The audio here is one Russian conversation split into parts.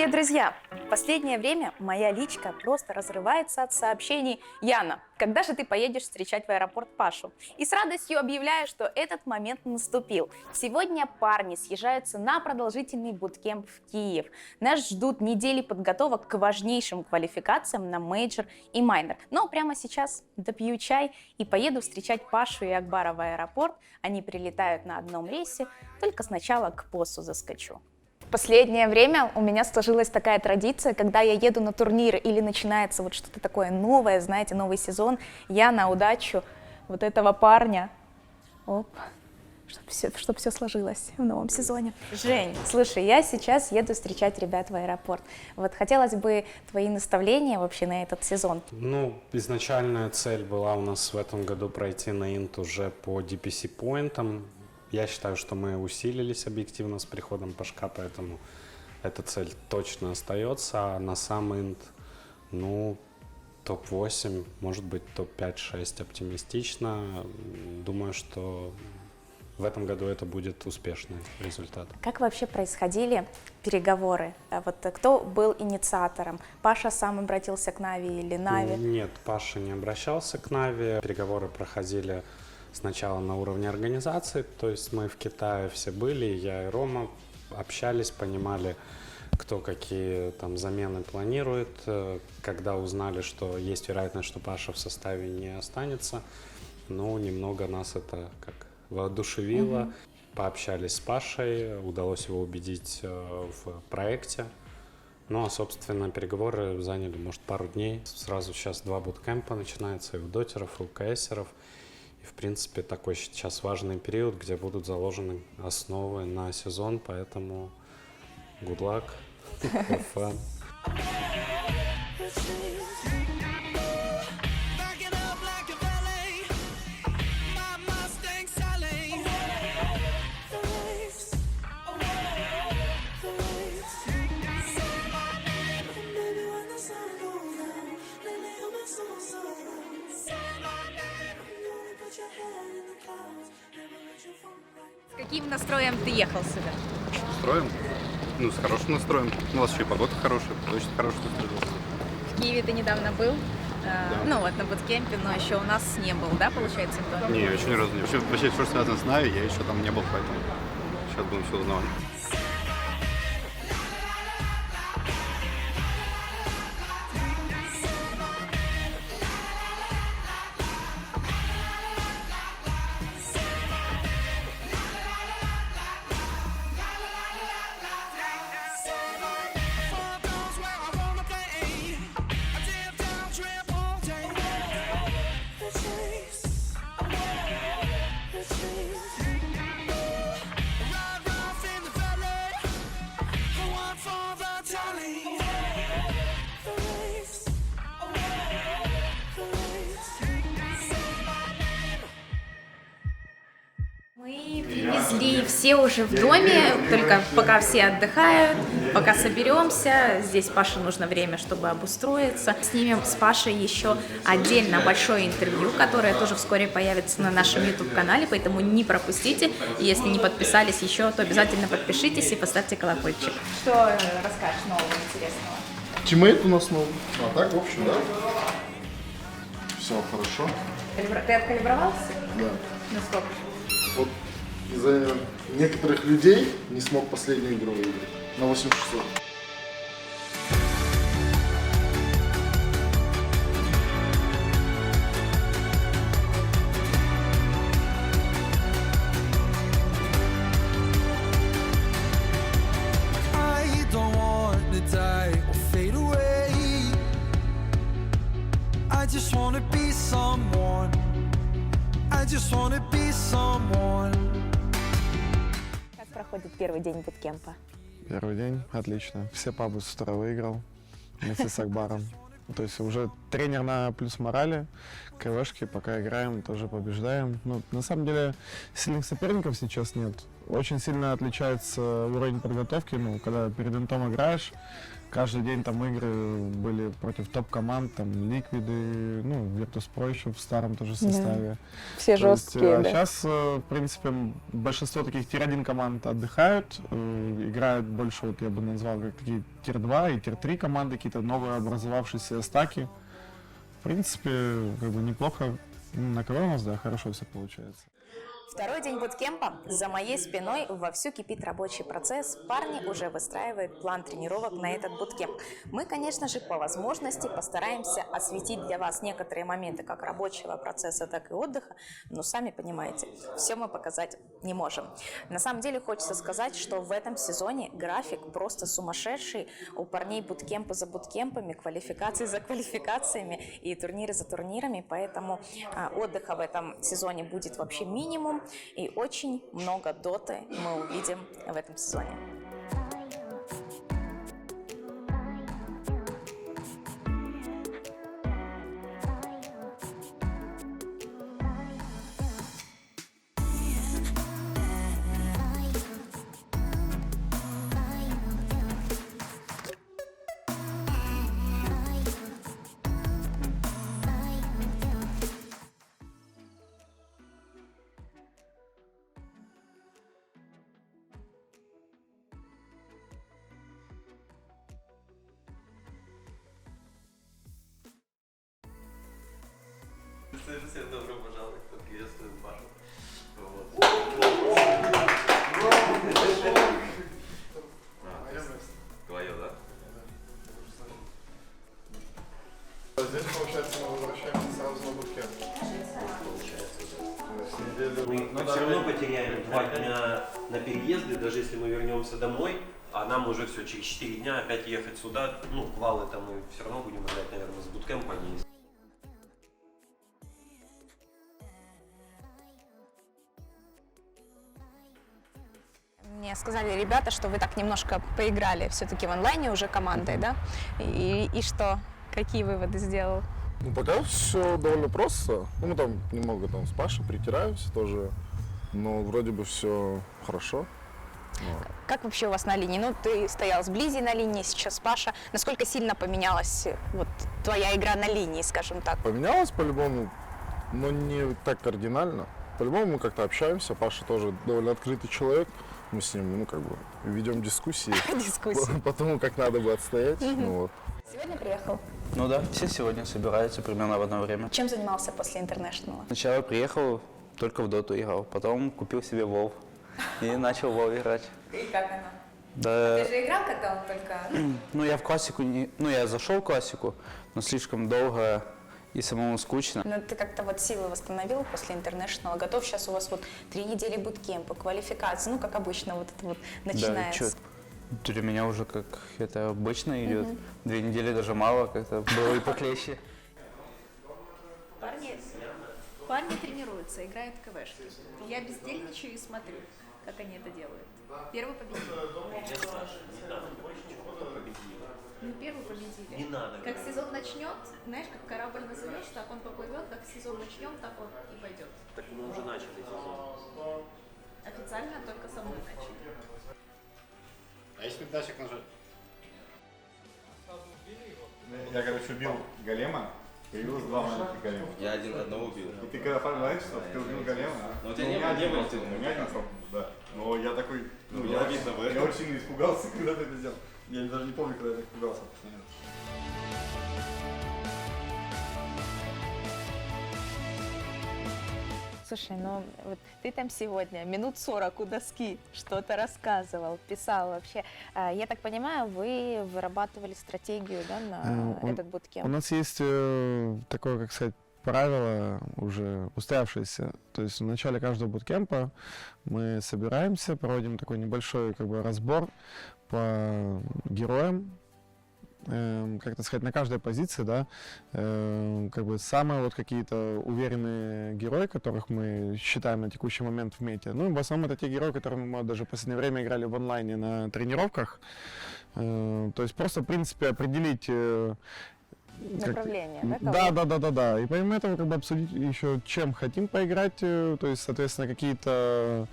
Привет, друзья! В последнее время моя личка просто разрывается от сообщений: «Яна, когда же ты поедешь встречать в аэропорт Пашу?» И с радостью объявляю, что этот момент наступил. Сегодня парни съезжаются на продолжительный буткемп в Киев. Нас ждут недели подготовок к важнейшим квалификациям на мейджор и майнер. Но прямо сейчас допью чай и поеду встречать Пашу и Акбара в аэропорт. Они прилетают на одном рейсе, только сначала к боссу заскочу. В последнее время у меня сложилась такая традиция, когда я еду на турнир или начинается вот что-то такое новое, знаете, новый сезон, я на удачу вот этого парня, чтобы все сложилось в новом сезоне. Жень, слушай, я сейчас еду встречать ребят в аэропорт. Вот хотелось бы твои наставления вообще на этот сезон. Изначальная цель была у нас в этом году пройти на Инт уже по DPC-поинтам. Я считаю, что мы усилились объективно с приходом Пашка, поэтому эта цель точно остается. А на сам Инт, топ-8, может быть, топ-5-6 оптимистично. Думаю, что в этом году это будет успешный результат. Как вообще происходили переговоры? Вот кто был инициатором? Паша сам обратился к Нави или Нави? Нет, Паша не обращался к Нави. Переговоры проходили сначала на уровне организации, то есть мы в Китае все были, я и Рома общались, понимали, кто какие там замены планирует. Когда узнали, что есть вероятность, что Паша в составе не останется, немного нас это как воодушевило. Пообщались с Пашей, удалось его убедить в проекте. Собственно, переговоры заняли, может, пару дней. Сразу сейчас 2 буткемпа начинаются и у дотеров, и у КСеров. В принципе, такой сейчас важный период, где будут заложены основы на сезон, поэтому good luck, have fun. С каким настроем ты ехал сюда? Настроем? С хорошим настроем. У вас еще и погода хорошая, очень хороший настрой. В Киеве ты недавно был? Да. На буткемпе, но еще у нас не был, да, получается? Не, еще ни разу не. Вообще, все, что связано с Нави, я еще там не был, поэтому сейчас будем все узнавать. Мы привезли, все уже в доме, только пока все отдыхают, пока соберемся. Здесь Паше нужно время, чтобы обустроиться. Снимем с Пашей еще отдельно большое интервью, которое тоже вскоре появится на нашем YouTube-канале, поэтому не пропустите. Если не подписались еще, то обязательно подпишитесь и поставьте колокольчик. Что расскажешь нового интересного? Тиммейт у нас новый. А так, в общем, да. Все хорошо. Ты откалибровался? Да. Ну сколько? Вот из-за некоторых людей не смог последнюю игру выиграть. На 8600. Как проходит первый день буткемпа? Первый день отлично. Все пабы с утра выиграл вместе с Акбаром. То есть уже тренер на плюс морали, КВшки, пока играем, тоже побеждаем. На самом деле сильных соперников сейчас нет. Очень сильно отличается уровень подготовки. Когда перед интом играешь, Каждый день там игры были против топ-команд, там Ликвиды, ну, Virtus.pro еще в старом тоже составе. Все То есть, жесткие, да. Сейчас, в принципе, большинство таких тир-1 команд отдыхают, играют больше, вот я бы назвал, как такие тир-2 и тир-3 команды, какие-то новые образовавшиеся стаки. В принципе, как бы неплохо на КВ у нас, да, хорошо все получается. Второй день буткемпа. За моей спиной вовсю кипит рабочий процесс. Парни уже выстраивают план тренировок на этот буткемп. Мы, конечно же, по возможности постараемся осветить для вас некоторые моменты как рабочего процесса, так и отдыха. Но сами понимаете, все мы показать не можем. На самом деле хочется сказать, что в этом сезоне график просто сумасшедший. У парней буткемпы за буткемпами, квалификации за квалификациями и турниры за турнирами. Поэтому отдыха в этом сезоне будет вообще минимум. И очень много доты мы увидим в этом сезоне. Всем добро пожаловать, приветствую Пашу. Твое, да? Здесь, получается, мы возвращаемся сразу на буткемп. Мы все равно потеряем 2 дня на переезды, даже если мы вернемся домой, а нам уже все через 4 дня опять ехать сюда. Ну, квал это мы все равно будем играть, наверное, с буткемпа, а не из. Мне сказали ребята, что вы так немножко поиграли все-таки в онлайне уже командой, да? И что? Какие выводы сделал? Ну, пока все довольно просто. Ну, мы там немного там с Пашей притираемся тоже, но вроде бы все хорошо. Как вообще у вас на линии? Ну, ты стоял с Близи на линии, сейчас Паша. Насколько сильно поменялась вот твоя игра на линии, скажем так? Поменялось по-любому, но не так кардинально. По-любому мы как-то общаемся, Паша тоже довольно открытый человек. Мы с ним, ну, как бы, ведем дискуссии Дискуссии. по тому, как надо бы отстоять. Ну, вот. Сегодня приехал. Ну да, все сегодня собираются примерно в одно время. Чем занимался после интернешнла? Сначала приехал, только в доту играл, потом купил себе WoW и начал в WoW играть. И как она? Да, Ты же играл, когда он только... ну я в классику не... Ну я зашел в классику, но слишком долго и самому скучно. Ну, ты как-то вот силы восстановил после интернешнла. Готов сейчас у вас вот 3 недели буткемпа, квалификации. Ну, как обычно, вот это вот начинается. Да, чё, для меня уже как это обычно идет. 2 недели даже мало, как-то было и похлеще. Парни тренируются, играют в КВшки. Я бездельничаю и смотрю, как они это делают. Первый победил. Ну, первый победили. Не надо. Как сезон начнет, знаешь, как корабль назовешь, так он поплывет, как сезон начнем, так он и пойдет. Так мы уже начали сезон. Официально только со мной начали. А если датчик нажать? Я, короче, убил голема, появилось 2 маленьких голема. Я одного убил. И ты когда понимаешь, что ты убил голема, Но у тебя не было у меня один пробовал, да. Но я такой, ну, я очень сильно испугался, когда ты это сделал. Я даже не помню, когда я так испугался. Слушай, ну вот ты там сегодня минут 40 у доски что-то рассказывал, писал вообще. Я так понимаю, вы вырабатывали стратегию, да, на этот У буткемп? нас есть такое, как сказать, правило уже устоявшееся. То есть в начале каждого буткемпа мы собираемся, проводим такой небольшой как бы разбор по героям, как-то сказать, на каждой позиции, да, как бы самые вот какие-то уверенные герои, которых мы считаем на текущий момент в мете. Ну, в основном это те герои, которыми мы даже в последнее время играли в онлайне на тренировках. То есть просто, в принципе, определить направление, да? Да. И помимо этого как бы обсудить еще, чем хотим поиграть, то есть, соответственно, какие-то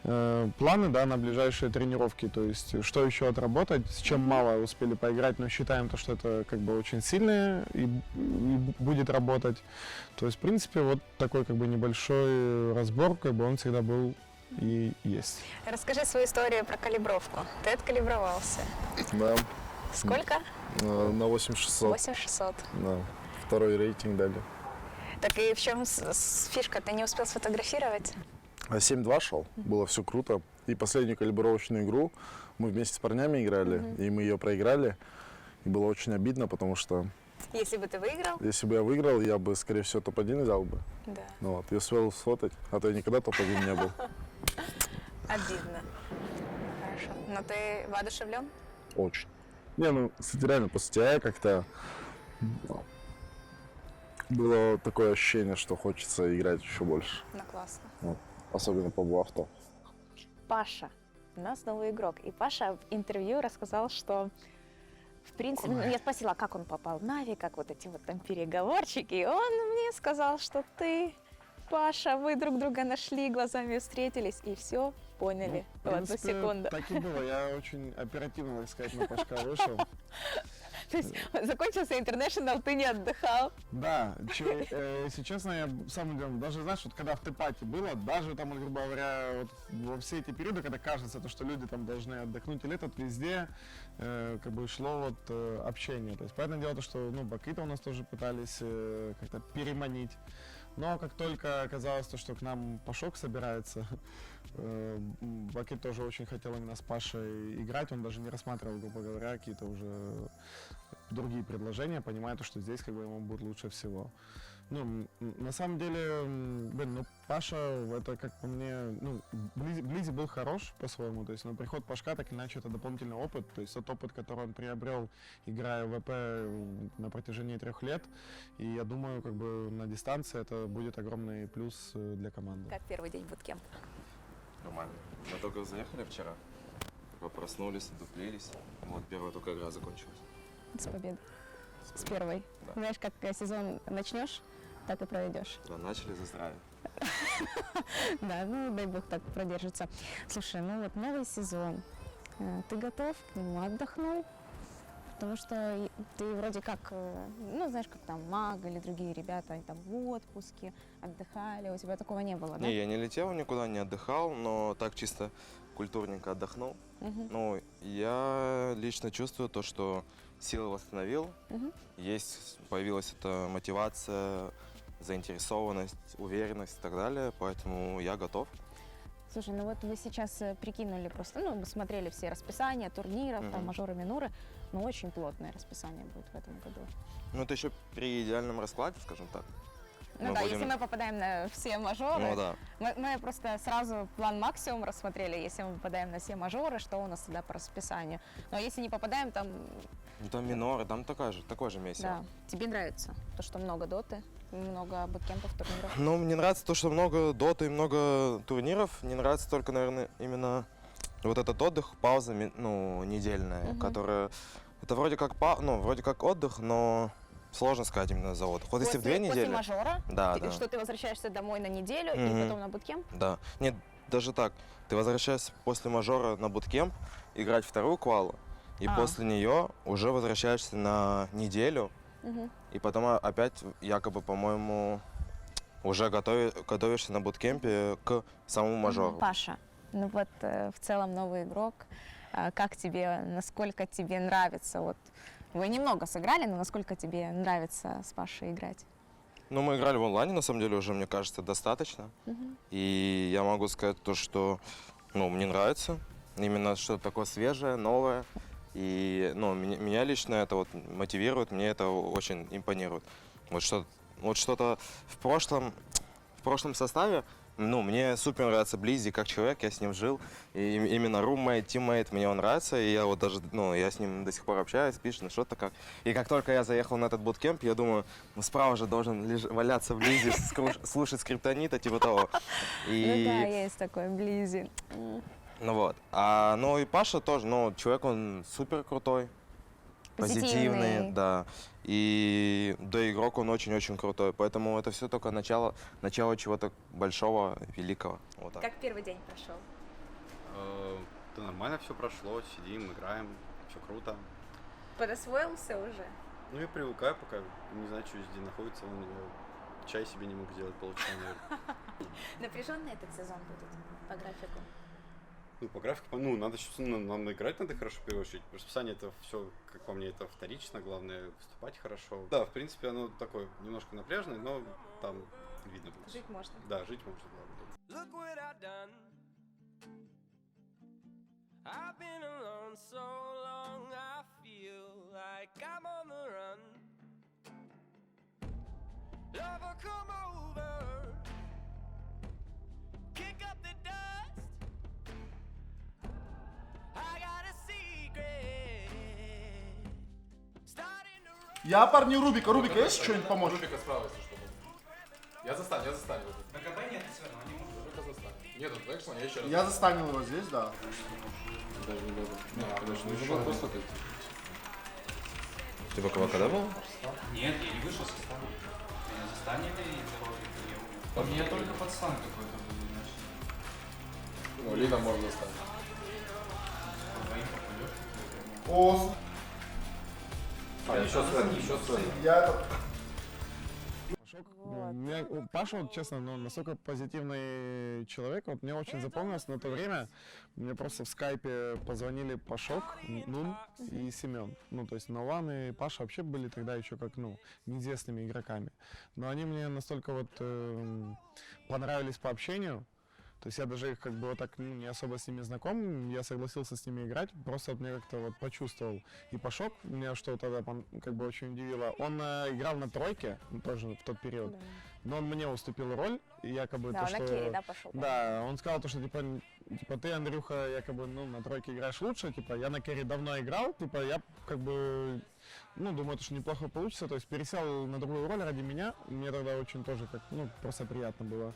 планы, да, на ближайшие тренировки, то есть, что еще отработать, с чем мало успели поиграть, но считаем то, что это как бы очень сильное и будет работать. То есть, в принципе, вот такой как бы небольшой разбор, как бы он всегда был и есть. Расскажи свою историю про калибровку. Ты откалибровался. Да, Сколько? на 8600. 8600. Да, второй рейтинг дали. Так и в чем фишка? Ты не успел сфотографировать? А 7-2 шел, было все круто. И последнюю калибровочную игру мы вместе с парнями играли, и мы ее проиграли. И было очень обидно, потому что Если бы ты выиграл? если бы я выиграл, я бы, скорее всего, топ-1 взял бы. Да. Ну вот, и успел сфотать, а то я никогда топ-1 не был. Обидно. Хорошо. Но ты воодушевлен? Очень. Не, ну, кстати, реально, после тебя как-то было такое ощущение, что хочется играть еще больше. Ну, классно. Вот. Особенно по авто. Паша. У нас новый игрок. И Паша в интервью рассказал, что в принципе, ну, я спросила, как он попал в Нави, как вот эти вот там переговорчики. И он мне сказал, что ты, Паша, вы друг друга нашли, глазами встретились и все поняли в одну принципе, секунду. Так и было. Я очень оперативно, так сказать, на Пашка вышел. То есть закончился интернешнл, ты не отдыхал. Да, если честно, я сам удивлен. Даже, знаешь, вот когда в Тепате было, даже там, грубо говоря, вот во все эти периоды, когда кажется, то, что люди там должны отдохнуть или этот, везде как бы шло вот общение. То есть, понятное дело, то, что, ну, Бакита у нас тоже пытались как-то переманить. Но как только оказалось то, что к нам Пашок собирается, Бакит тоже очень хотел именно с Пашей играть, он даже не рассматривал, грубо говоря, какие-то уже другие предложения, понимая то, что здесь как бы ему будет лучше всего. Ну, на самом деле, блин, ну, Паша, это, как по мне, ну, Близи был хорош по-своему, то есть, но приход Пашка, так или иначе, это дополнительный опыт, то есть, тот опыт, который он приобрел, играя в ВП на протяжении 3 лет, и я думаю, как бы, на дистанции это будет огромный плюс для команды. Как первый день буткемпа? Нормально. Мы только заехали вчера, проснулись, дуплились, вот первая только игра закончилась. С победой. С первой. Да. Знаешь, как сезон начнешь, так и проведешь. Да, начали за здравие. Да, ну дай бог так продержится. Слушай, ну вот новый сезон. Ты готов к нему? Отдохнул? Потому что ты вроде как, ну знаешь, как там Маг или другие ребята, они там в отпуске отдыхали, у тебя такого не было, да? Не, я не летел никуда, не отдыхал, но так чисто культурненько отдохнул. Ну, я лично чувствую то, что силы восстановил, появилась эта мотивация, заинтересованность, уверенность и так далее, поэтому я готов. Слушай, ну вот вы сейчас прикинули просто, ну, мы смотрели все расписания турниров, там мажоры, миноры, но очень плотное расписание будет в этом году. Ну, это еще при идеальном раскладе, скажем так. Ну Мы да, будем- если мы попадаем на все мажоры, Ну да. мы просто сразу план максимум рассмотрели, если мы попадаем на все мажоры, что у нас тогда по расписанию. Но если не попадаем, там, Ну, там миноры, там такое же месиво. да. Тебе нравится то, что много доты, много буткемпов, турниров? Ну, мне нравится то, что много доты и много турниров. Не нравится только, наверное, именно вот этот отдых, пауза, ну, недельная, которая... Это вроде как отдых, но сложно сказать именно за отдых. Вот если в 2 недели... После мажора, Да, ты, да. что ты возвращаешься домой на неделю и потом на буткемп? Да. Нет, даже так. Ты возвращаешься после мажора на буткемп, играть вторую квалу, и после нее уже возвращаешься на неделю, и потом опять, якобы, по-моему, уже готовишься на буткемпе к самому мажору. Паша, ну вот в целом новый игрок, как тебе, насколько тебе нравится, вот вы немного сыграли, но насколько тебе нравится с Пашей играть? Ну, мы играли в онлайне, на самом деле, уже, мне кажется, достаточно. И я могу сказать то, что, ну, мне нравится. Именно что-то такое свежее, новое. И, ну, меня лично это вот мотивирует, мне это очень импонирует. Вот что-то в прошлом составе, ну, мне супер нравится Близи как человек, я с ним жил. И именно руммейт, тиммейт, мне он нравится. И я вот даже, ну, я с ним до сих пор общаюсь, пишет, ну, что-то как. И как только я заехал на этот буткемп, я думаю, ну, справа же должен валяться в Близи, слушать скриптонита, типа того. Ну да, есть такой Близи. Ну вот. Ну и Паша тоже, ну, человек, он супер крутой. Позитивный. да. И да, игрок он очень-очень крутой. Поэтому это все только начало чего-то большого, великого. Вот так. Как первый день прошел? Да нормально все прошло, сидим, играем, все круто. Подосвоился уже? Ну я привыкаю, пока не знаю, что здесь находится, он чай себе не мог сделать полчаса, наверное. Напряженный этот сезон будет по графику? Ну, по графику, ну, надо играть надо хорошо, в первую очередь. Расписание это все, как по мне, это вторично, главное выступать хорошо. Да, в принципе, оно такое немножко напряженное, но там видно будет. Жить можно? Да, жить можно, главное. I've been alone so long, I feel like I'm on the run. Lover, come over, kick up the dust. I got a secret, starting to run. Я парни Рубика. Рубика, есть что-нибудь помочь? Рубика справа, если что. Я застану. На КБ нет, все равно, не могу. Рубика застану. Нет, он так, я еще раз. Я застанил его здесь, да. Даже не буду. Не просто ты. Ты пока когда был? Нет, я не вышел со стана. Меня застанили и заложили. По мне только подстан какой-то был, значит. Ну, Лина можно застануть. По двоим попадешь. О, Еще Свен. я это... Паша, вот честно, ну, настолько позитивный человек, вот мне очень запомнилось на то время, мне просто в скайпе позвонили Пашок, Нун и Семен, ну, то есть Нован и Паша вообще были тогда еще как, ну, неизвестными игроками, но они мне настолько вот понравились по общению. То есть я даже как бы вот так не особо с ними знаком, я согласился с ними играть, просто вот мне как-то вот почувствовал. И Пашок, меня что тогда как бы очень удивило, он играл на тройке, тоже в тот период, но он мне уступил роль, и якобы Да, то, он на что... керри, да, пошел? Да, он сказал то, что типа ты, Андрюха, якобы, ну, на тройке играешь лучше, типа я на керри давно играл, типа я как бы, ну, думаю, что неплохо получится, то есть пересел на другую роль ради меня, мне тогда очень тоже как, ну, просто приятно было.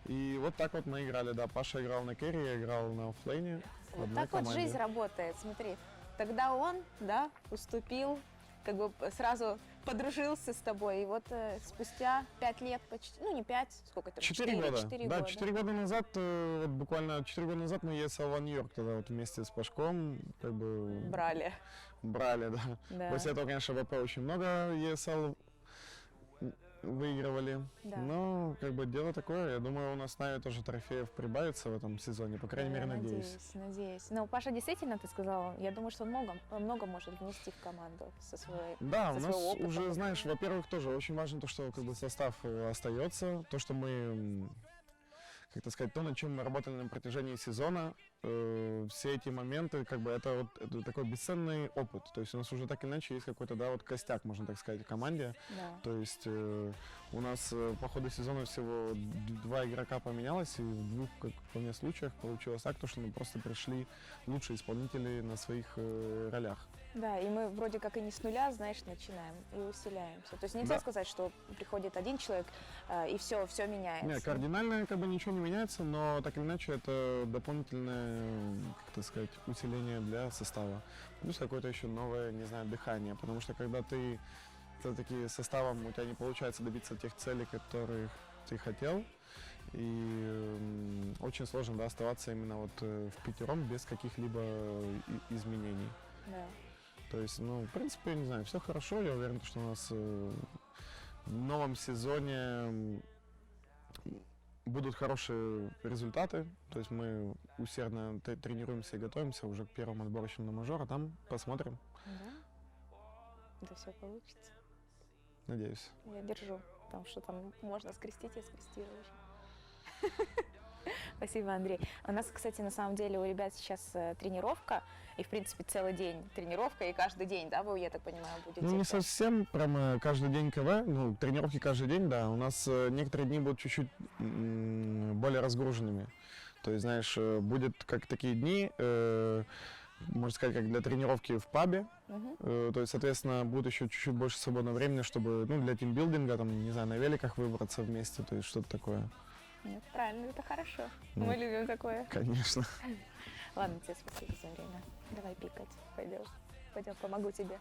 И вот так вот мы играли, да. Паша играл на керри, я играл на оффлейне. Вот так вот жизнь работает, смотри. Тогда он, да, уступил, как бы сразу подружился с тобой. И вот спустя 5 лет почти, ну не 5, сколько это? 4 года. 4 да, года. 4 года назад, вот буквально 4 года назад мы ездили в Нью-Йорк тогда вот вместе с Пашком, как бы... Брали, да. да. После этого, конечно, ВП очень много ESL выигрывали. Да. Но, как бы, дело такое. Я думаю, у нас с Нави тоже трофеев прибавится в этом сезоне. По крайней мере, надеюсь. Надеюсь. Но Паша действительно, ты сказал, я думаю, что он много может внести в команду со своей. Да, со у нас своего опыта. уже, знаешь, во-первых, тоже очень важно то, что как бы состав остается, то, что мы, как так сказать, то, над чем мы работали на протяжении сезона, все эти моменты, как бы это такой бесценный опыт. То есть у нас уже так или иначе есть какой-то, да, вот костяк, можно так сказать, в команде. Да. То есть у нас по ходу сезона всего 2 игрока поменялось, и в 2, как по мне, случаях получилось так, то, что мы просто пришли лучшие исполнители на своих ролях. Да, и мы вроде как и не с нуля, знаешь, начинаем и усиляемся. То есть нельзя сказать, что приходит один человек и все меняется. Нет, кардинально как бы ничего не меняется, но так или иначе это дополнительное, как так сказать, усиление для состава. Плюс какое-то еще новое, не знаю, дыхание, потому что когда ты все-таки составом у тебя не получается добиться тех целей, которых ты хотел, и очень сложно, да, оставаться именно вот в пятером без каких-либо изменений. Да. То есть, ну, в принципе, я не знаю, все хорошо. Я уверен, что у нас в новом сезоне будут хорошие результаты. То есть мы усердно тренируемся и готовимся уже к первому отборочному на мажор, а там посмотрим. Да? Да все получится. Надеюсь. Я держу, потому что там можно скрестить, я скрестила уже. Спасибо, Андрей. У нас, кстати, на самом деле у ребят сейчас тренировка, и, в принципе, целый день тренировка, и каждый день, да, вы, я так понимаю, будете? Ну, не совсем прямо каждый день КВ, ну, тренировки каждый день, да. У нас некоторые дни будут чуть-чуть более разгруженными. То есть, знаешь, будет как такие дни, можно сказать, как для тренировки в пабе. То есть, соответственно, будет еще чуть-чуть больше свободного времени, чтобы, ну, для тимбилдинга, там, не знаю, на великах выбраться вместе, то есть что-то такое. Нет, правильно, это хорошо. Ну, мы любим такое. Конечно. Ладно, тебе спасибо за время. Давай пикать. Пойдем, помогу тебе.